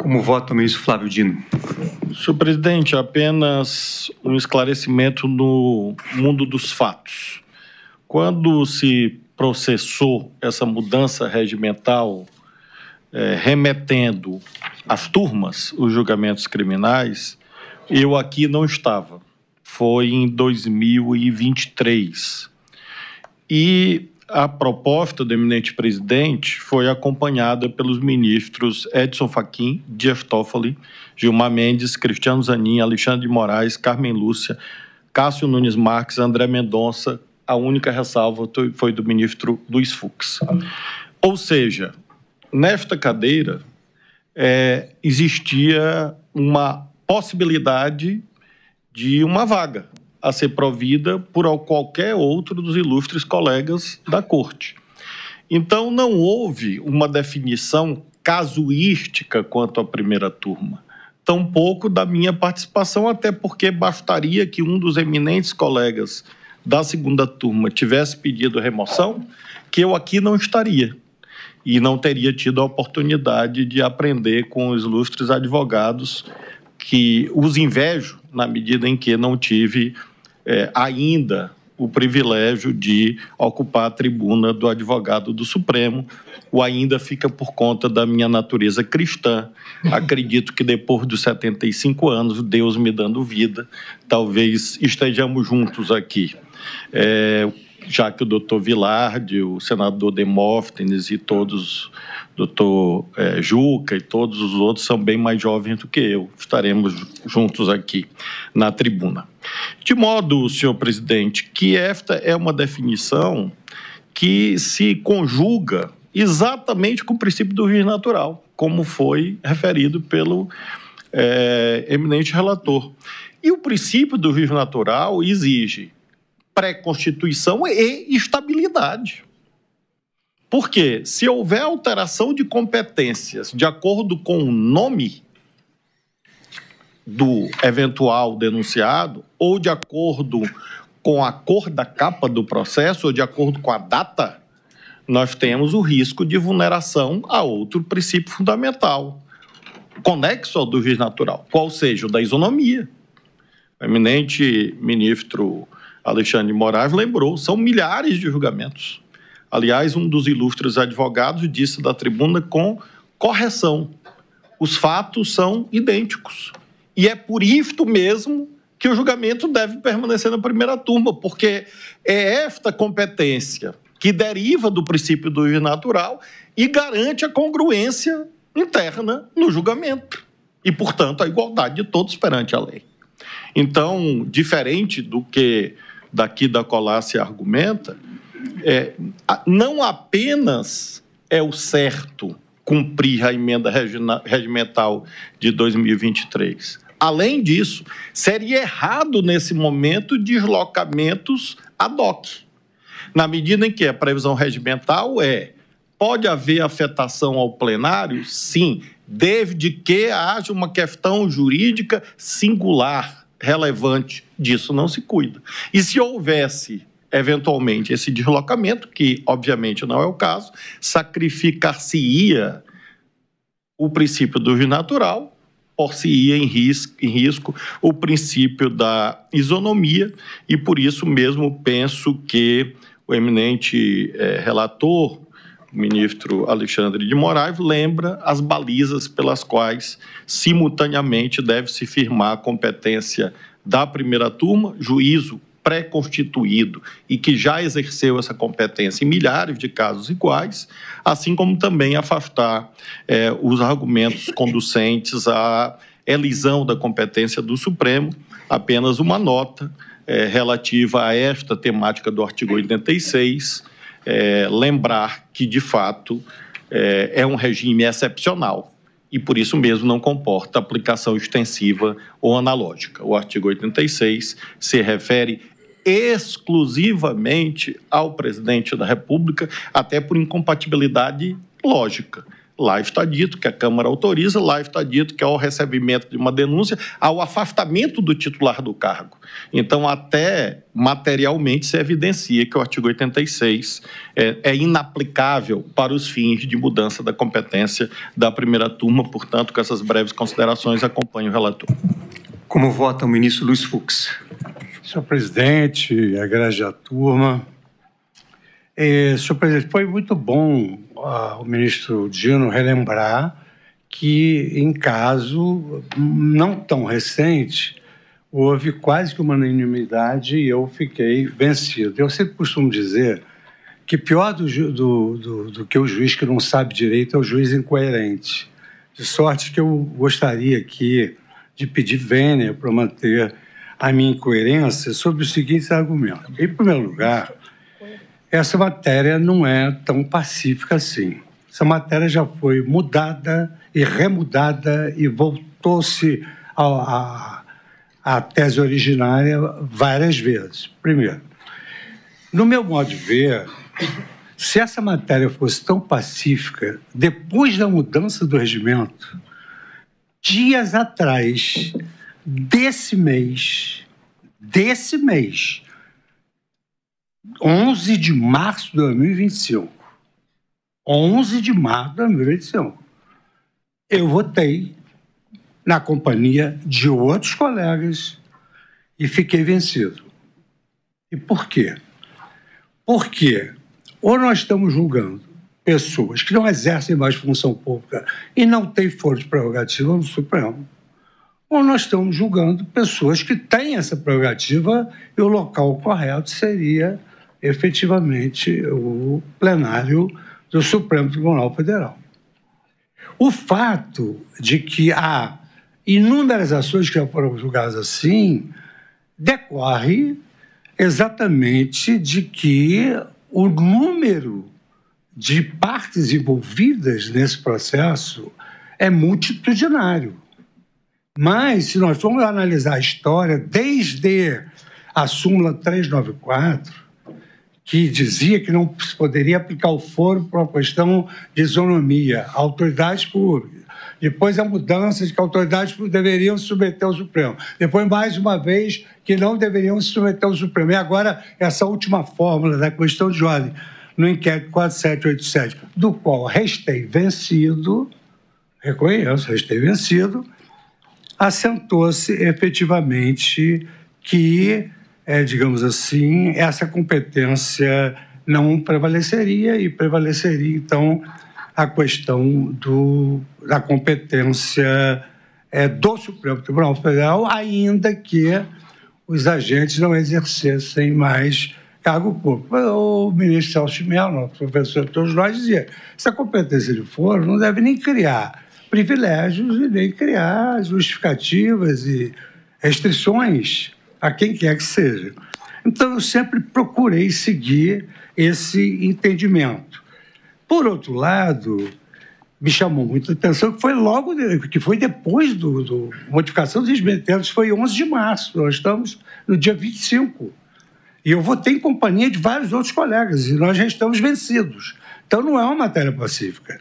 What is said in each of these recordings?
Como vota o ministro Flávio Dino? Senhor presidente, apenas um esclarecimento no mundo dos fatos. Quando se processou essa mudança regimental, remetendo às turmas os julgamentos criminais, eu aqui não estava. Foi em 2023. E a proposta do eminente presidente foi acompanhada pelos ministros Edson Fachin, Dias Toffoli, Gilmar Mendes, Cristiano Zanin, Alexandre de Moraes, Carmen Lúcia, Cássio Nunes Marques, André Mendonça. A única ressalva foi do ministro Luiz Fux. Ou seja, nesta cadeira existia uma possibilidade de uma vaga a ser provida por qualquer outro dos ilustres colegas da Corte. Então, não houve uma definição casuística quanto à primeira turma, tampouco da minha participação, até porque bastaria que um dos eminentes colegas da segunda turma tivesse pedido remoção, que eu aqui não estaria e não teria tido a oportunidade de aprender com os ilustres advogados, que os invejo na medida em que não tive ainda o privilégio de ocupar a tribuna do advogado do Supremo. O ainda fica por conta da minha natureza cristã. Acredito que depois dos 75 anos, Deus me dando vida, talvez estejamos juntos aqui. Já que o doutor Vilardi, o senador Demóstenes e todos, doutor Juca e todos os outros são bem mais jovens do que eu. Estaremos juntos aqui na tribuna. De modo, senhor presidente, que esta é uma definição que se conjuga exatamente com o princípio do juiz natural, como foi referido pelo eminente relator. E o princípio do juiz natural exige pré-constituição e estabilidade. Porque se houver alteração de competências de acordo com o nome do eventual denunciado, ou de acordo com a cor da capa do processo, ou de acordo com a data, nós temos o risco de vulneração a outro princípio fundamental, conexo ao do juiz natural, qual seja o da isonomia. O eminente ministro Alexandre de Moraes lembrou, são milhares de julgamentos. Aliás, um dos ilustres advogados disse da tribuna com correção: os fatos são idênticos. E é por isto mesmo que o julgamento deve permanecer na primeira turma, porque é esta competência que deriva do princípio do juiz natural e garante a congruência interna no julgamento e, portanto, a igualdade de todos perante a lei. Então, diferente do que daqui da colar se argumenta, não apenas é o certo cumprir a emenda regimental de 2023. Além disso, seria errado nesse momento deslocamentos ad hoc, na medida em que a previsão regimental pode haver afetação ao plenário? Sim, desde que haja uma questão jurídica singular, relevante. Disso não se cuida. E se houvesse, eventualmente, esse deslocamento, que obviamente não é o caso, sacrificar-se-ia o princípio do juiz natural, por-se-ia em risco o princípio da isonomia, e por isso mesmo penso que o eminente relator, o ministro Alexandre de Moraes, lembra as balizas pelas quais, simultaneamente, deve-se firmar a competência da primeira turma, juízo pré-constituído e que já exerceu essa competência em milhares de casos iguais, assim como também afastar os argumentos conducentes à elisão da competência do Supremo. Apenas uma nota relativa a esta temática do artigo 86, lembrar que, de fato, é um regime excepcional e, por isso mesmo, não comporta aplicação extensiva ou analógica. O artigo 86 se refere exclusivamente ao presidente da República, até por incompatibilidade lógica. Lá está dito que a Câmara autoriza, lá está dito que ao recebimento de uma denúncia, ao afastamento do titular do cargo. Então, até materialmente se evidencia que o artigo 86 é inaplicável para os fins de mudança da competência da primeira turma. Portanto, com essas breves considerações, acompanho o relator. Como vota o ministro Luiz Fux? Senhor presidente, egregia turma. Senhor presidente, foi muito bom o ministro Dino relembrar que, em caso não tão recente, houve quase que uma unanimidade e eu fiquei vencido. Eu sempre costumo dizer que pior do que o juiz que não sabe direito é o juiz incoerente. De sorte que eu gostaria aqui de pedir vênia para manter a minha incoerência sobre os seguintes argumentos. Em primeiro lugar, essa matéria não é tão pacífica assim. Essa matéria já foi mudada e remudada e voltou-se à tese originária várias vezes. Primeiro, no meu modo de ver, se essa matéria fosse tão pacífica, depois da mudança do regimento, dias atrás, desse mês, 11 de março de 2025, 11 de março de 2025, eu votei na companhia de outros colegas e fiquei vencido. E por quê? Porque ou nós estamos julgando pessoas que não exercem mais função pública e não têm foro de prerrogativa no Supremo, ou nós estamos julgando pessoas que têm essa prerrogativa e o local correto seria efetivamente o plenário do Supremo Tribunal Federal. O fato de que há inúmeras ações que já foram julgadas assim decorre exatamente de que o número de partes envolvidas nesse processo é multitudinário. Mas, se nós formos analisar a história, desde a súmula 394, que dizia que não se poderia aplicar o foro por uma questão de isonomia, autoridades públicas. Depois a mudança de que autoridades públicas deveriam se submeter ao Supremo. Depois, mais uma vez, que não deveriam se submeter ao Supremo. E agora, essa última fórmula da questão de ordem no inquérito 4787, do qual restei vencido, reconheço, restei vencido, assentou-se efetivamente que, digamos assim, essa competência não prevaleceria e prevaleceria, então, a questão da competência do Supremo Tribunal Federal, ainda que os agentes não exercessem mais cargo público. O ministro Celso Mello, nosso professor de todos nós, dizia essa competência de foro não deve nem criar privilégios e nem criar justificativas e restrições a quem quer que seja. Então, eu sempre procurei seguir esse entendimento. Por outro lado, me chamou muita atenção que foi depois da modificação dos regimentos, foi 11 de março, nós estamos no dia 25. E eu votei em companhia de vários outros colegas, e nós já estamos vencidos. Então, não é uma matéria pacífica.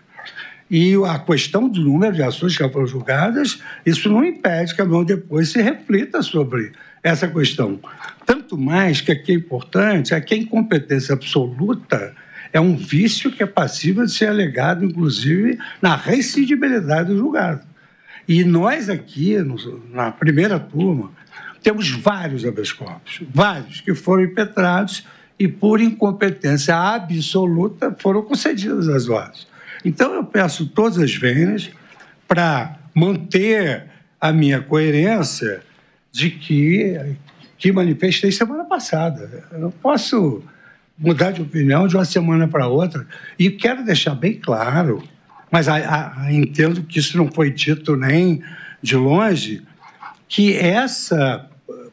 E a questão do número de ações que já foram julgadas, isso não impede que a mão depois se reflita sobre essa questão. Tanto mais que aqui é importante, é que a incompetência absoluta é um vício que é passível de ser alegado, inclusive, na reincidibilidade do julgado. E nós aqui, na primeira turma, temos vários habeas corpus, vários que foram impetrados e, por incompetência absoluta, foram concedidas as ordens. Então, eu peço todas as vênias para manter a minha coerência de que manifestei semana passada. Eu não posso mudar de opinião de uma semana para outra. E quero deixar bem claro, mas entendo que isso não foi dito nem de longe, que essa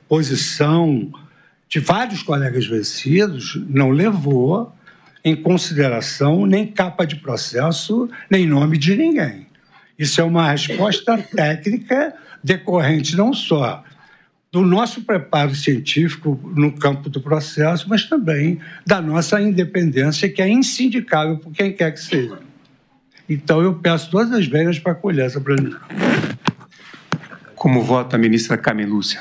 posição de vários colegas vencidos não levou em consideração nem capa de processo, nem nome de ninguém. Isso é uma resposta técnica decorrente não só do nosso preparo científico no campo do processo, mas também da nossa independência, que é insindicável por quem quer que seja. Então, eu peço todas as vênias para acolher essa preliminar. Como vota a ministra Carmen Lúcia?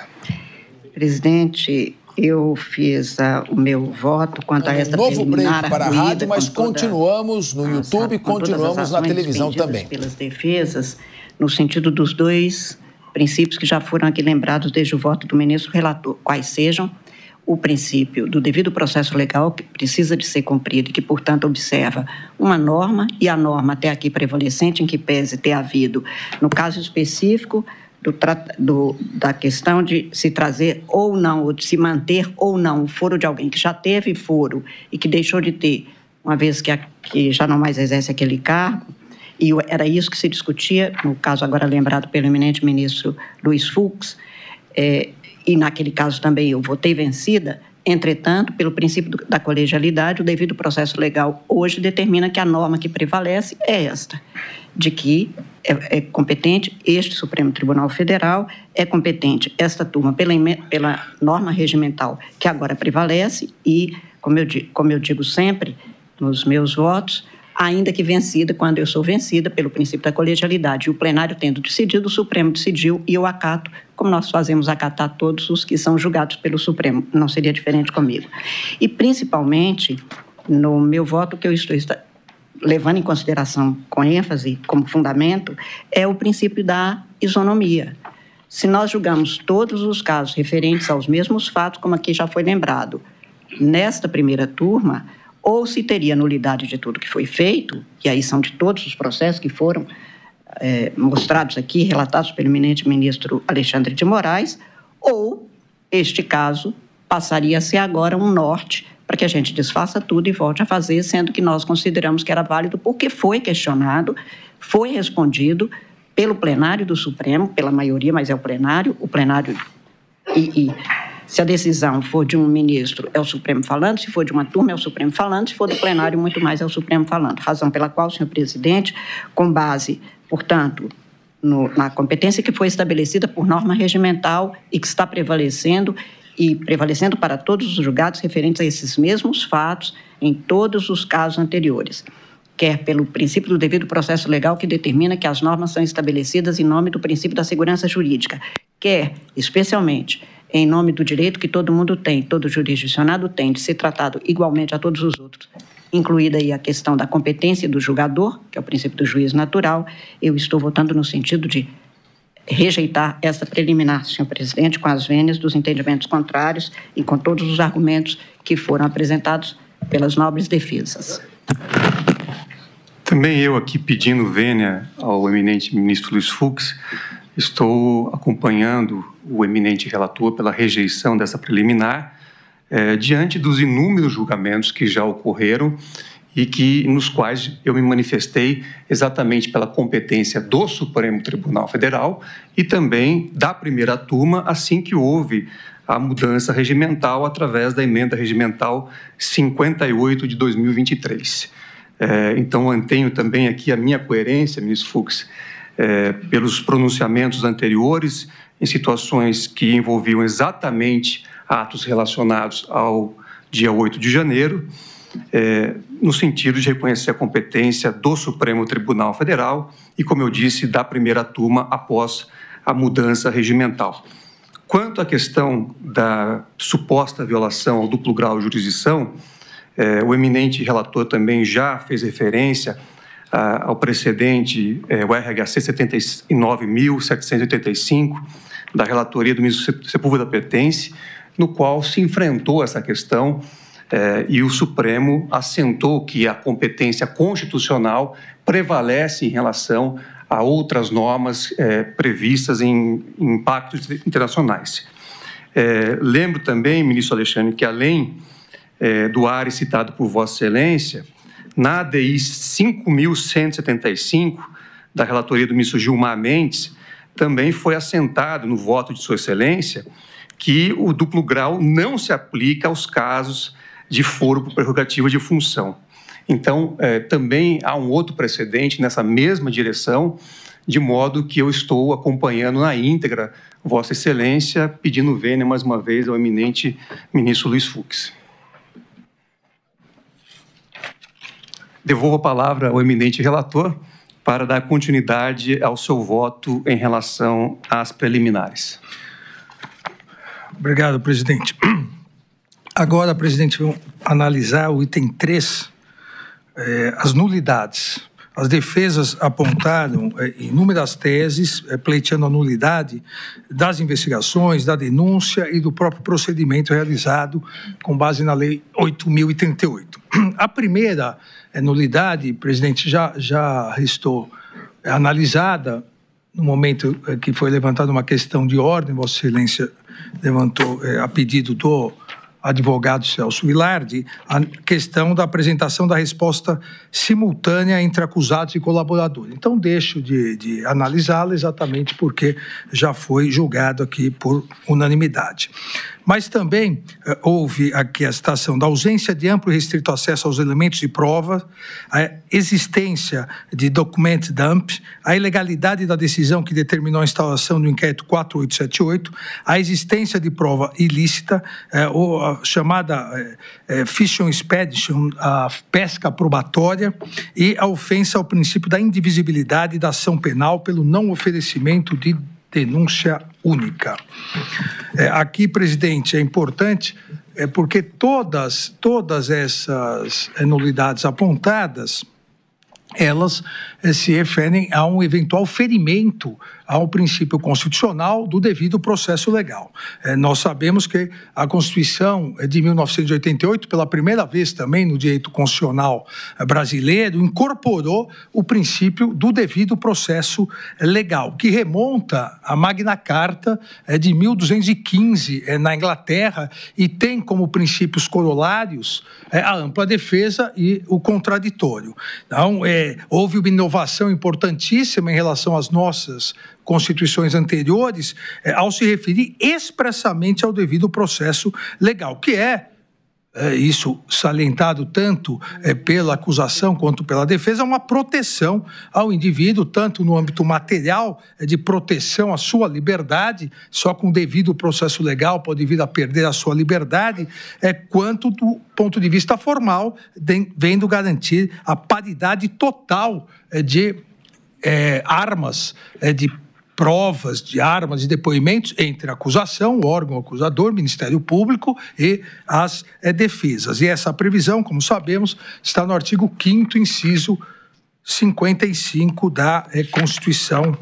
Presidente, eu fiz o meu voto quanto a esta novo break para a rádio, mas com continuamos no YouTube, continuamos na televisão também. Pelas defesas, no sentido dos dois princípios que já foram aqui lembrados desde o voto do ministro relator, quais sejam o princípio do devido processo legal, que precisa de ser cumprido e que, portanto, observa uma norma, e a norma até aqui prevalecente, em que pese ter havido, no caso específico, da questão de se trazer ou não, ou de se manter ou não o foro de alguém que já teve foro e que deixou de ter, uma vez que já não mais exerce aquele cargo, e era isso que se discutia, no caso agora lembrado pelo eminente ministro Luiz Fux, e naquele caso também eu votei vencida. Entretanto, pelo princípio da colegialidade, o devido processo legal hoje determina que a norma que prevalece é esta, de que é competente este Supremo Tribunal Federal, é competente esta turma pela norma regimental que agora prevalece e, como eu digo sempre nos meus votos, ainda que vencida, quando eu sou vencida pelo princípio da colegialidade, e o plenário tendo decidido, o Supremo decidiu e eu acato, como nós fazemos acatar todos os que são julgados pelo Supremo, não seria diferente comigo. E, principalmente, no meu voto, que eu estou levando em consideração com ênfase, como fundamento, é o princípio da isonomia. Se nós julgamos todos os casos referentes aos mesmos fatos, como aqui já foi lembrado, nesta primeira turma, ou se teria nulidade de tudo que foi feito, e aí são de todos os processos que foram mostrados aqui, relatados pelo eminente ministro Alexandre de Moraes, ou este caso passaria a ser agora um norte para que a gente desfaça tudo e volte a fazer, sendo que nós consideramos que era válido porque foi questionado, foi respondido pelo plenário do Supremo, pela maioria, mas é o plenário e se a decisão for de um ministro, é o Supremo falando, se for de uma turma, é o Supremo falando, se for do plenário, muito mais é o Supremo falando. Razão pela qual, senhor presidente, com base, portanto, na competência que foi estabelecida por norma regimental e que está prevalecendo, e prevalecendo para todos os julgados referentes a esses mesmos fatos em todos os casos anteriores, quer pelo princípio do devido processo legal, que determina que as normas são estabelecidas em nome do princípio da segurança jurídica, quer, especialmente, em nome do direito que todo mundo tem, todo jurisdicionado tem, de ser tratado igualmente a todos os outros, incluída aí a questão da competência do julgador, que é o princípio do juiz natural, eu estou votando no sentido de rejeitar essa preliminar, senhor presidente, com as vênias dos entendimentos contrários e com todos os argumentos que foram apresentados pelas nobres defesas. Também eu aqui pedindo vênia ao eminente ministro Luiz Fux, estou acompanhando o eminente relator pela rejeição dessa preliminar, diante dos inúmeros julgamentos que já ocorreram e nos quais eu me manifestei exatamente pela competência do Supremo Tribunal Federal e também da primeira turma, assim que houve a mudança regimental através da emenda regimental 58 de 2023. Então, mantenho também aqui a minha coerência, ministro Fux, pelos pronunciamentos anteriores em situações que envolviam exatamente atos relacionados ao dia 8 de janeiro, no sentido de reconhecer a competência do Supremo Tribunal Federal e, como eu disse, da primeira turma após a mudança regimental. Quanto à questão da suposta violação ao duplo grau de jurisdição, o eminente relator também já fez referência ao precedente, o RHC 79.785, da relatoria do ministro Sepúlveda Pertence, no qual se enfrentou essa questão e o Supremo assentou que a competência constitucional prevalece em relação a outras normas previstas em pactos internacionais. Lembro também, ministro Alexandre, que além do ARE citado por Vossa Excelência, na ADI 5.175, da relatoria do ministro Gilmar Mendes, também foi assentado no voto de Sua Excelência que o duplo grau não se aplica aos casos de foro por prerrogativa de função. Então, também há um outro precedente nessa mesma direção, de modo que eu estou acompanhando na íntegra Vossa Excelência, pedindo vênia mais uma vez ao eminente ministro Luiz Fux. Devolvo a palavra ao eminente relator para dar continuidade ao seu voto em relação às preliminares. Obrigado, presidente. Agora, presidente, vamos analisar o item 3, as nulidades. As defesas apontaram inúmeras teses pleiteando a nulidade das investigações, da denúncia e do próprio procedimento realizado com base na Lei 8.038. A primeira nulidade, presidente, já restou analisada no momento que foi levantada uma questão de ordem. Vossa Excelência levantou a pedido do advogado Celso Vilardi, a questão da apresentação da resposta simultânea entre acusados e colaboradores. Então, deixo de analisá-la exatamente porque já foi julgado aqui por unanimidade. Mas também houve aqui a citação da ausência de amplo e restrito acesso aos elementos de prova, a existência de document dump, a ilegalidade da decisão que determinou a instalação do inquérito 4878, a existência de prova ilícita, ou a chamada Fishing Expedition, a pesca probatória, e a ofensa ao princípio da indivisibilidade da ação penal pelo não oferecimento de denúncia única. Aqui, presidente, é importante porque todas essas nulidades apontadas, elas se referem a um eventual ferimento ao princípio constitucional do devido processo legal. Nós sabemos que a Constituição de 1988, pela primeira vez também no direito constitucional brasileiro, incorporou o princípio do devido processo legal, que remonta à Magna Carta de 1215 na Inglaterra e tem como princípios corolários a ampla defesa e o contraditório. Então, houve uma inovação importantíssima em relação às nossas constituições anteriores, ao se referir expressamente ao devido processo legal, que isso salientado tanto pela acusação quanto pela defesa, uma proteção ao indivíduo, tanto no âmbito material, de proteção à sua liberdade, só com o devido processo legal pode vir a perder a sua liberdade, quanto do ponto de vista formal, vendo garantir a paridade total de armas, de provas de armas e depoimentos entre a acusação, o órgão acusador, Ministério Público e as defesas. E essa previsão, como sabemos, está no artigo 5º, inciso 55 da Constituição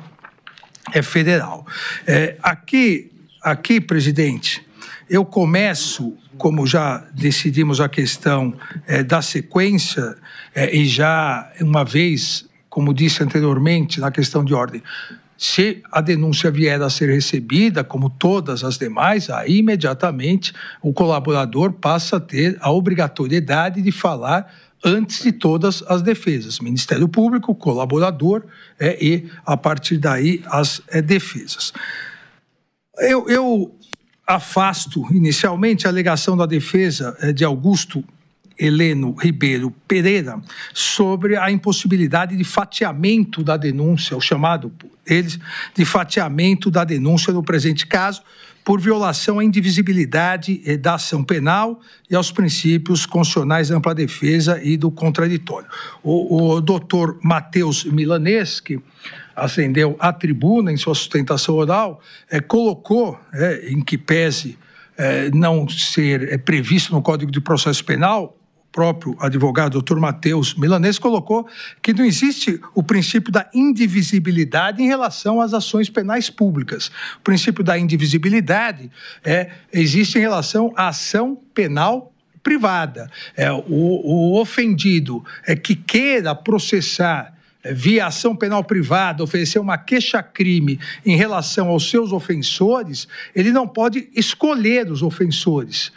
Federal. Aqui, presidente, eu começo, como já decidimos a questão da sequência, e já uma vez, como disse anteriormente, na questão de ordem, se a denúncia vier a ser recebida, como todas as demais, aí imediatamente o colaborador passa a ter a obrigatoriedade de falar antes de todas as defesas. Ministério Público, colaborador e, a partir daí, as defesas. Eu afasto, inicialmente, a alegação da defesa de Augusto Heleno Ribeiro Pereira sobre a impossibilidade de fatiamento da denúncia, o chamado por eles de fatiamento da denúncia no presente caso, por violação à indivisibilidade da ação penal e aos princípios constitucionais da ampla defesa e do contraditório. O doutor Matheus Milanês, que ascendeu à tribuna em sua sustentação oral, colocou, em que pese não ser previsto no Código de Processo Penal, o próprio advogado doutor Matheus Milanês colocou que não existe o princípio da indivisibilidade em relação às ações penais públicas. O princípio da indivisibilidade existe em relação à ação penal privada. O ofendido que queira processar via ação penal privada, oferecer uma queixa-crime em relação aos seus ofensores, ele não pode escolher os ofensores.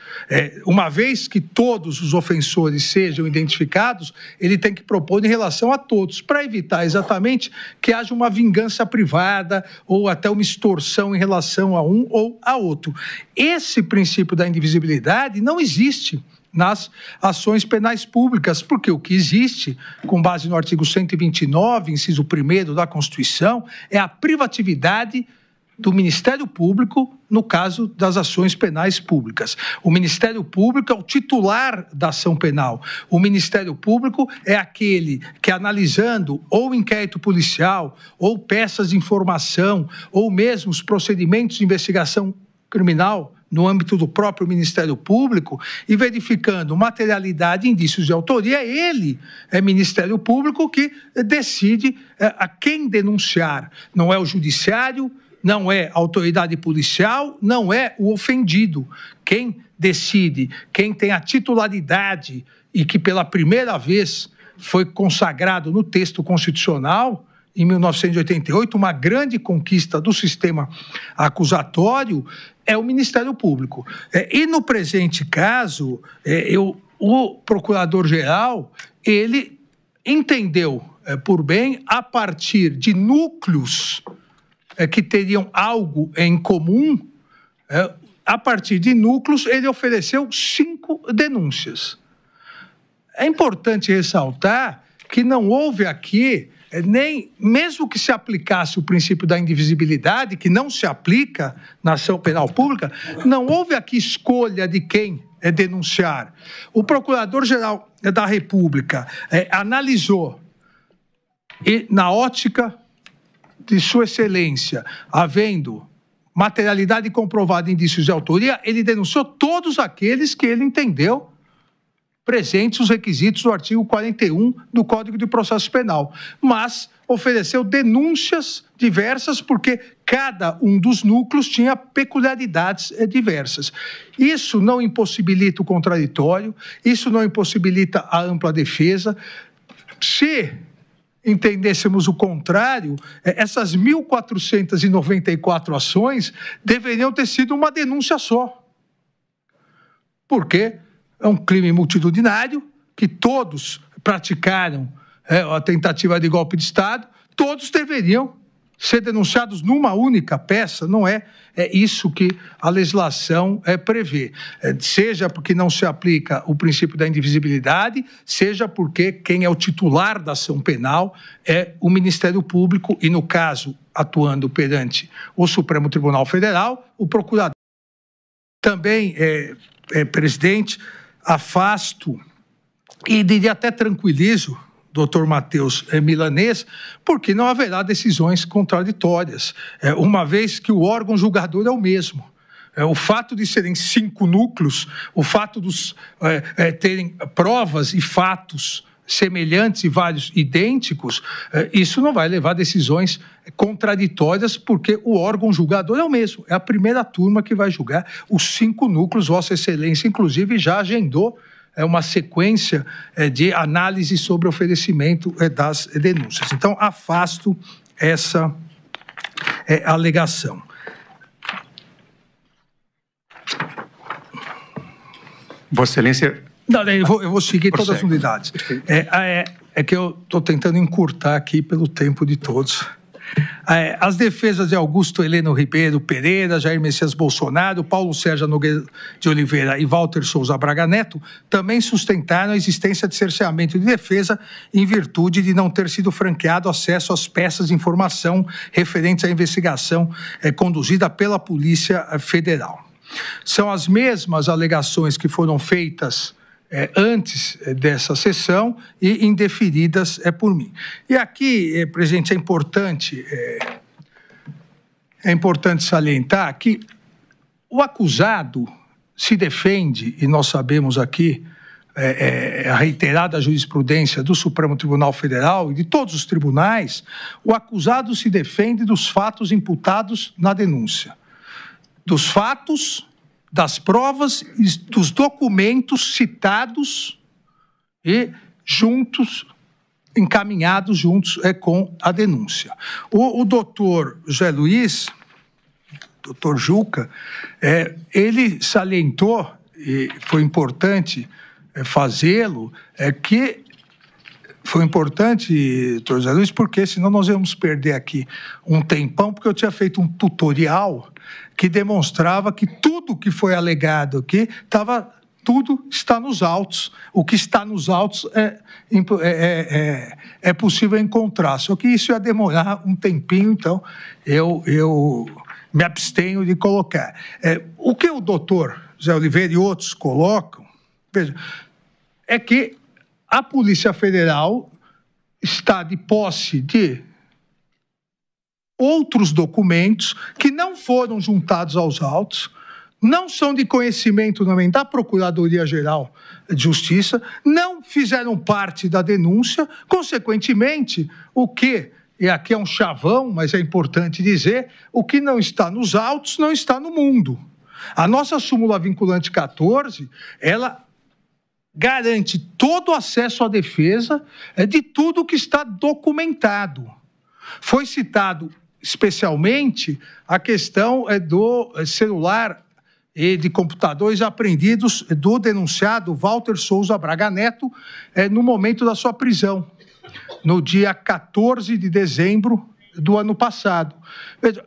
Uma vez que todos os ofensores sejam identificados, ele tem que propor em relação a todos, para evitar exatamente que haja uma vingança privada ou até uma extorsão em relação a um ou a outro. Esse princípio da indivisibilidade não existe nas ações penais públicas, porque o que existe, com base no artigo 129, inciso 1º da Constituição, é a privatividade do Ministério Público no caso das ações penais públicas. O Ministério Público é o titular da ação penal. O Ministério Público é aquele que, analisando ou inquérito policial, ou peças de informação, ou mesmo os procedimentos de investigação criminal no âmbito do próprio Ministério Público, e verificando materialidade e indícios de autoria, ele é Ministério Público que decide a quem denunciar. Não é o Judiciário, não é a autoridade policial, não é o ofendido. Quem decide, quem tem a titularidade e que pela primeira vez foi consagrado no texto constitucional, em 1988, uma grande conquista do sistema acusatório, é o Ministério Público. E no presente caso, o Procurador-Geral, ele entendeu por bem, a partir de núcleos que teriam algo em comum, a partir de núcleos, ele ofereceu 5 denúncias. É importante ressaltar que não houve aqui, nem mesmo que se aplicasse o princípio da indivisibilidade, que não se aplica na ação penal pública, não houve aqui escolha de quem denunciar. O Procurador-Geral da República analisou, e na ótica de Sua Excelência, havendo materialidade comprovada, indícios de autoria, ele denunciou todos aqueles que ele entendeu presentes os requisitos do artigo 41 do Código de Processo Penal, mas ofereceu denúncias diversas porque cada um dos núcleos tinha peculiaridades diversas. Isso não impossibilita o contraditório, isso não impossibilita a ampla defesa. Se entendêssemos o contrário, essas 1.494 ações deveriam ter sido uma denúncia só. Porque é um crime multitudinário, que todos praticaram a tentativa de golpe de Estado, todos deveriam ser denunciados numa única peça, não é isso que a legislação prevê. Seja porque não se aplica o princípio da indivisibilidade, seja porque quem é o titular da ação penal é o Ministério Público e, no caso, atuando perante o Supremo Tribunal Federal, o procurador. Também, presidente, afasto e diria até tranquilizo Dr. Matheus Milanês, porque não haverá decisões contraditórias, uma vez que o órgão julgador é o mesmo. O fato de serem 5 núcleos, o fato de terem provas e fatos semelhantes e vários idênticos, isso não vai levar a decisões contraditórias, porque o órgão julgador é o mesmo. É a primeira turma que vai julgar os 5 núcleos. Vossa Excelência, inclusive, já agendou uma sequência de análise sobre o oferecimento das denúncias. Então, afasto essa alegação. Vossa Excelência... Não, eu vou seguir todas as unidades. É que eu estou tentando encurtar aqui pelo tempo de todos. As defesas de Augusto Heleno Ribeiro Pereira, Jair Messias Bolsonaro, Paulo Sérgio Nogueira de Oliveira e Walter Souza Braga Neto também sustentaram a existência de cerceamento de defesa em virtude de não ter sido franqueado acesso às peças de informação referentes à investigação conduzida pela Polícia Federal. São as mesmas alegações que foram feitas antes dessa sessão e indeferidas por mim. E aqui, presidente, é importante salientar que o acusado se defende, e nós sabemos aqui a reiterada jurisprudência do Supremo Tribunal Federal e de todos os tribunais, o acusado se defende dos fatos imputados na denúncia. Dos fatos, das provas e dos documentos citados e encaminhados juntos com a denúncia. O doutor José Luiz, doutor Juca, ele salientou, e foi importante fazê-lo, que foi importante, doutor José Luiz, porque senão nós íamos perder aqui um tempão, porque eu tinha feito um tutorial que demonstrava que tudo que foi alegado aqui tudo está nos autos. O que está nos autos é possível encontrar. Só que isso ia demorar um tempinho, então eu me abstenho de colocar. O que o doutor Zé Oliveira e outros colocam, veja, é que a Polícia Federal está de posse de outros documentos que não foram juntados aos autos, não são de conhecimento também da Procuradoria-Geral de Justiça, não fizeram parte da denúncia, consequentemente, o que, e aqui é um chavão, mas é importante dizer, o que não está nos autos não está no mundo. A nossa súmula vinculante 14, ela garante todo o acesso à defesa de tudo que está documentado. Foi citado especialmente a questão do celular e de computadores apreendidos do denunciado Walter Souza Braga Neto no momento da sua prisão, no dia 14 de dezembro do ano passado. Veja,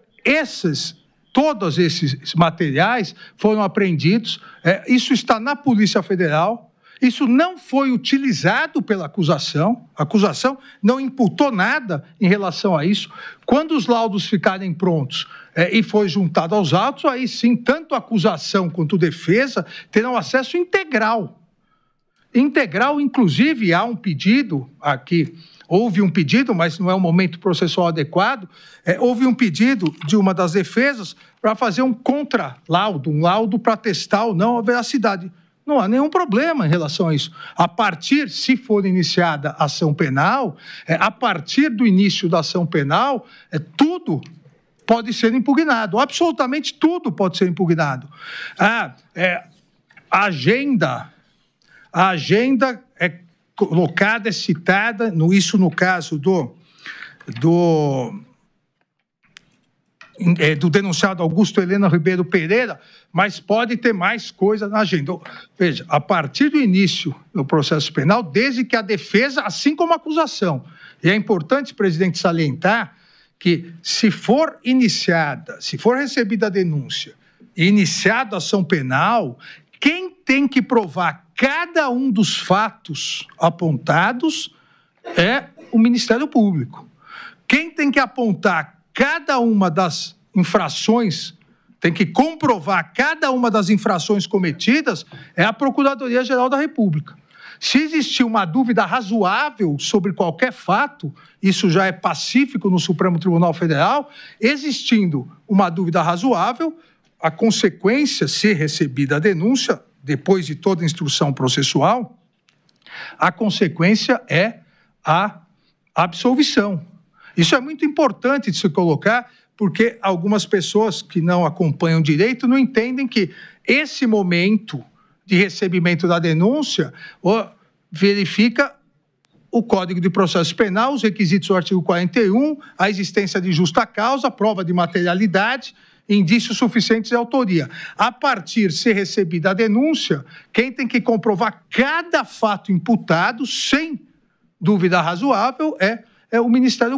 todos esses materiais foram apreendidos, isso está na Polícia Federal. Isso não foi utilizado pela acusação, a acusação não imputou nada em relação a isso. Quando os laudos ficarem prontos e foi juntado aos autos, aí sim, tanto a acusação quanto a defesa terão acesso integral. Integral, inclusive, há um pedido aqui, houve um pedido, mas não é o momento processual adequado, houve um pedido de uma das defesas para fazer um contralaudo, um laudo para testar ou não a veracidade. Não há nenhum problema em relação a isso. A partir, se for iniciada a ação penal, a partir do início da ação penal, tudo pode ser impugnado. Absolutamente tudo pode ser impugnado. A agenda é colocada, é citada, isso no caso do denunciado Augusto Helena Ribeiro Pereira, mas pode ter mais coisa na agenda. Veja, a partir do início do processo penal, desde que a defesa, assim como a acusação, e é importante, presidente, salientar que se for recebida a denúncia e iniciada a ação penal, quem tem que provar cada um dos fatos apontados é o Ministério Público. Quem tem que apontar cada uma das infrações, tem que comprovar cada uma das infrações cometidas, é a Procuradoria-Geral da República. Se existir uma dúvida razoável sobre qualquer fato, isso já é pacífico no Supremo Tribunal Federal, existindo uma dúvida razoável, a consequência, se recebida a denúncia, depois de toda a instrução processual, a consequência é a absolvição. Isso é muito importante de se colocar, porque algumas pessoas que não acompanham direito não entendem que esse momento de recebimento da denúncia verifica o Código de Processo Penal, os requisitos do artigo 41, a existência de justa causa, prova de materialidade, indícios suficientes de autoria. A partir de ser recebida a denúncia, quem tem que comprovar cada fato imputado, sem dúvida razoável, é o Ministério Público.